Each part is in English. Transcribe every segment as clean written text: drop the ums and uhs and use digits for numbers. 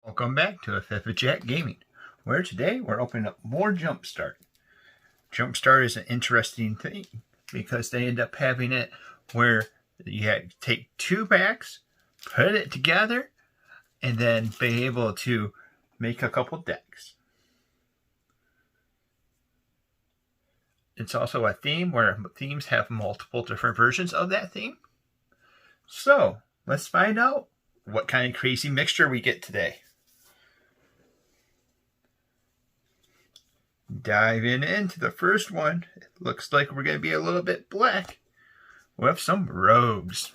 Welcome back to FF Jack Gaming, where today we're opening up more Jumpstart. Jumpstart is an interesting thing because they end up having it where you take two packs, put it together, and then be able to make a couple decks. It's also a theme where themes have multiple different versions of that theme. So let's find out what kind of crazy mixture we get today. Diving into the first one, it looks like we're going to be a little bit black with some rogues.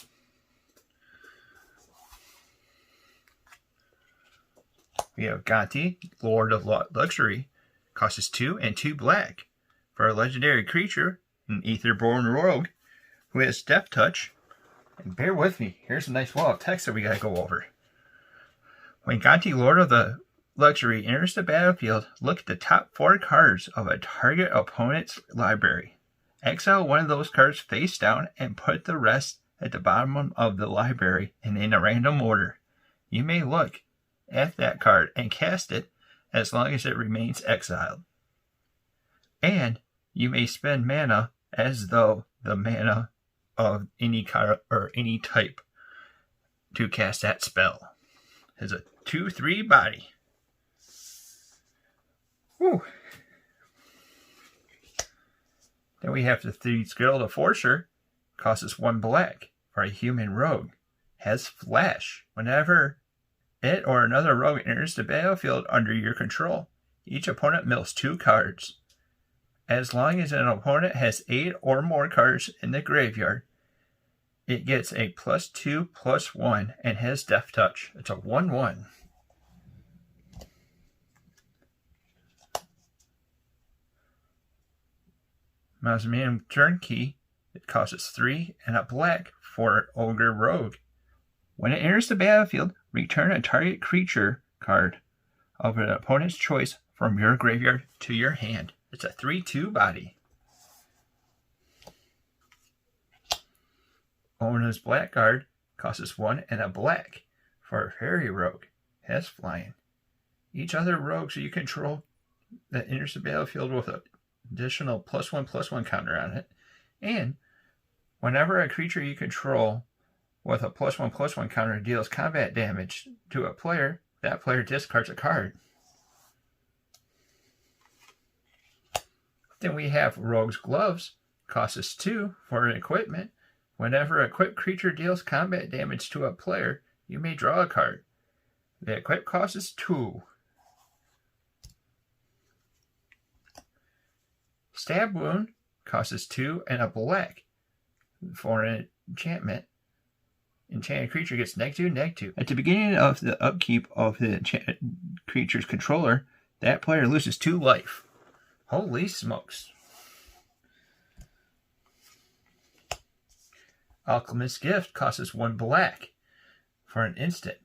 We have Gonti, Lord of Luxury, costs 2 and 2 black for a legendary creature, an Aetherborn Rogue, who has Death Touch. And bear with me, here's a nice wall of text that we got to go over. When Gonti, Lord of the Luxury enters the battlefield, look at the top 4 cards of a target opponent's library. Exile one of those cards face down and put the rest at the bottom of the library and in a random order. You may look at that card and cast it as long as it remains exiled. And you may spend mana as though the mana of any card or any type to cast that spell. It's a 2/3 body. Whew. Then we have the Thieves Guild of Forcer, costs us 1 black for a human rogue. Has flash. Whenever it or another rogue enters the battlefield under your control, each opponent mills 2 cards. As long as an opponent has 8 or more cards in the graveyard, it gets a +2/+1 and has Death Touch. It's a 1/1. Mausoleum Turnkey, it costs us 3 and a black for an Ogre Rogue. When it enters the battlefield, return a target creature card of an opponent's choice from your graveyard to your hand. It's a 3/2 body. Ona's Blackguard costs us 1 and a black for a Fairy Rogue. Has flying. Each other rogue you control that enters the battlefield with an additional +1/+1 counter on it. And whenever a creature you control with a +1/+1 counter deals combat damage to a player, that player discards a card. Then we have Rogue's Gloves, costs us 2 for an equipment. Whenever an equipped creature deals combat damage to a player, you may draw a card. The equip costs us 2. Stab Wound costs us 2 and a black for an enchantment. Enchanted creature gets -2/-2. At the beginning of the upkeep of the enchanted creature's controller, that player loses 2 life. Holy smokes. Alchemist's Gift costs us 1 black for an instant.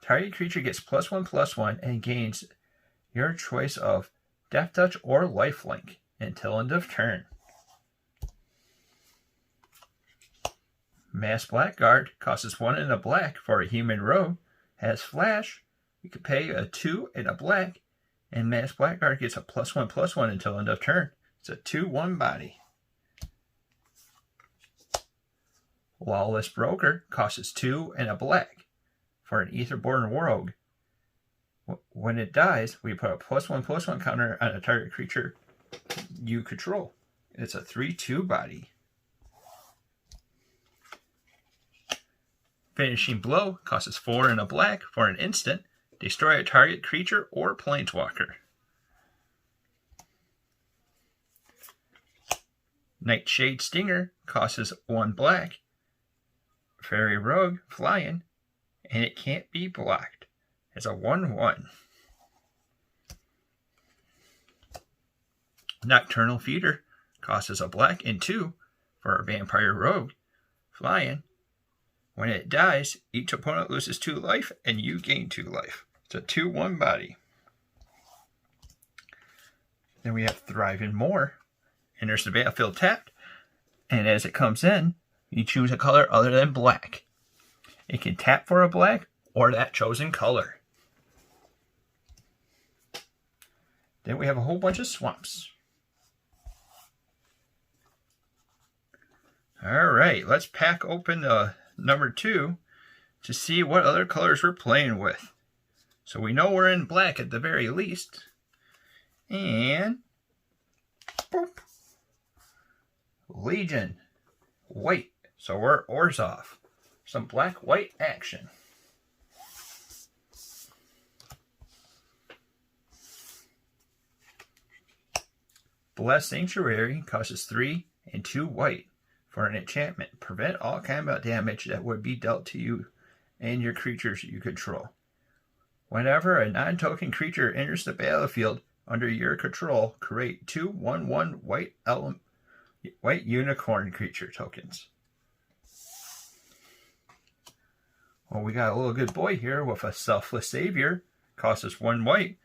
Target creature gets +1/+1 and gains your choice of Death Touch or Lifelink until end of turn. Mass Blackguard costs us 1 and a black for a human rogue. Has flash. You can pay a 2 and a black, and Mass Blackguard gets a +1/+1 until end of turn. It's a 2/1 body. Lawless Broker costs us 2 and a black for an Aetherborn Rogue. When it dies, we put a +1/+1 counter on a target creature you control. It's a 3/2 body. Finishing Blow costs us 4 and a black for an instant. Destroy a target creature or planeswalker. Nightshade Stinger costs us 1 black. Fairy Rogue, flying, and it can't be blocked. It's a 1/1. Nocturnal Feeder costs us a black and 2 for a Vampire Rogue, flying. When it dies, each opponent loses 2 life and you gain 2 life. It's a 2/1 body. Then we have Thriving Moor. Enters the battlefield tapped, and as it comes in, you choose a color other than black. It can tap for a black or that chosen color. Then we have a whole bunch of swamps. Alright, let's pack open number 2 to see what other colors we're playing with. So we know we're in black at the very least. And boop, Legion, white. So we're Orzhov. Some black-white action. Blessed Sanctuary costs 3 and 2 white for an enchantment. Prevent all combat damage that would be dealt to you and your creatures you control. Whenever a non-token creature enters the battlefield under your control, create 2 1/1 white unicorn creature tokens. Well, we got a little good boy here with a Selfless Savior. Costs us 1 white.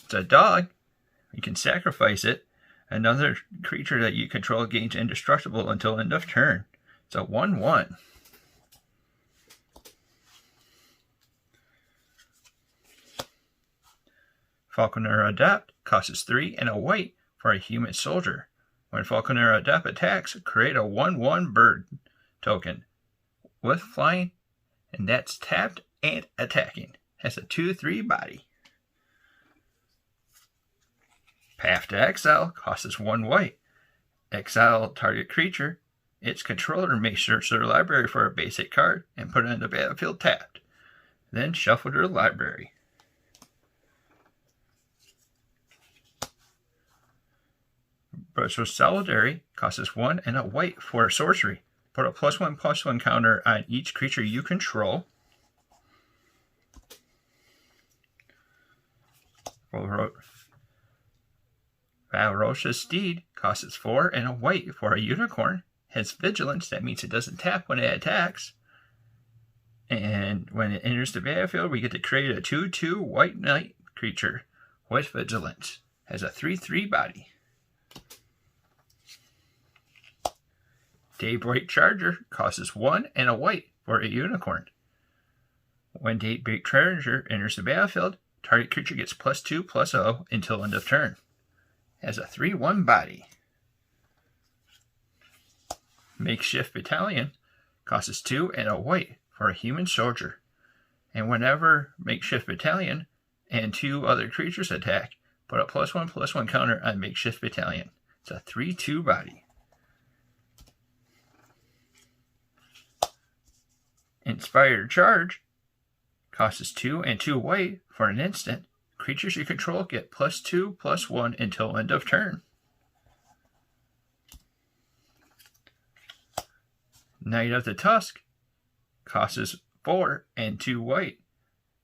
It's a dog. You can sacrifice it. Another creature that you control gains indestructible until end of turn. It's a 1/1. Falconer Adept costs 3 and a white for a human soldier. When Falconer Adept attacks, create a 1/1 bird token with flying, and that's tapped and attacking. Has a 2/3 body. Path to Exile costs 1 white. Exile target creature. Its controller may search their library for a basic card and put it in the battlefield tapped. Then shuffle their library. Brother's Solidarity costs 1 and a white for a sorcery. Put a +1/+1 counter on each creature you control. Valrosha's Steed costs 4 and a white for a unicorn. Has vigilance, that means it doesn't tap when it attacks. And when it enters the battlefield, we get to create a 2/2 white knight creature with vigilance. Has a 3/3 body. Daybreak Charger costs 1 and a white for a unicorn. When Daybreak Charger enters the battlefield, target creature gets +2/+0 until end of turn. Has a 3/1 body. Makeshift Battalion costs 2 and a white for a human soldier. And whenever Makeshift Battalion and 2 other creatures attack, put a +1/+1 counter on Makeshift Battalion. It's a 3/2 body. Inspired Charge costs 2 and 2 white for an instant. Creatures you control get +2/+1 until end of turn. Knight of the Tusk costs 4 and 2 white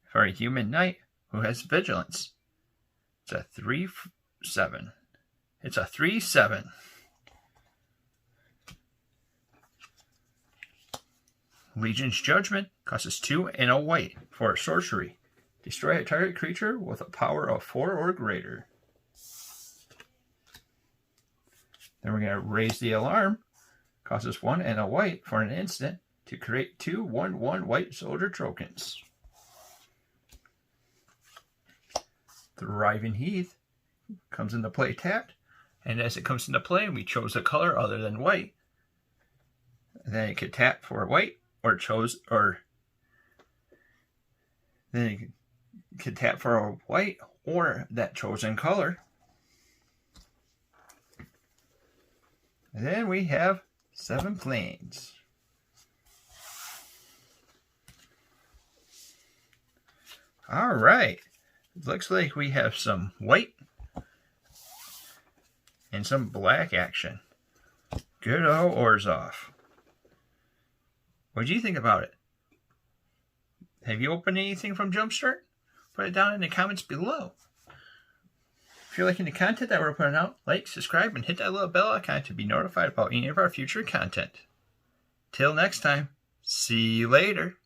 for a human knight who has vigilance. It's a 3/7. It's a 3/7. Legion's Judgment costs 2 and a white for a sorcery. Destroy a target creature with a power of 4 or greater. Then we're going to Raise the Alarm. Costs us 1 and a white for an instant to create 2 1/1 white soldier tokens. Thriving Heath comes into play tapped, and as it comes into play, we chose a color other than white. Then it could tap for white, then it could tap for a white or that chosen color. And then we have 7 planes. All right. Looks like we have some white and some black action. Good old Orzhov. What do you think about it? Have you opened anything from Jumpstart? Put it down in the comments below. If you're liking the content that we're putting out, like, subscribe, and hit that little bell icon to be notified about any of our future content. Till next time, see you later.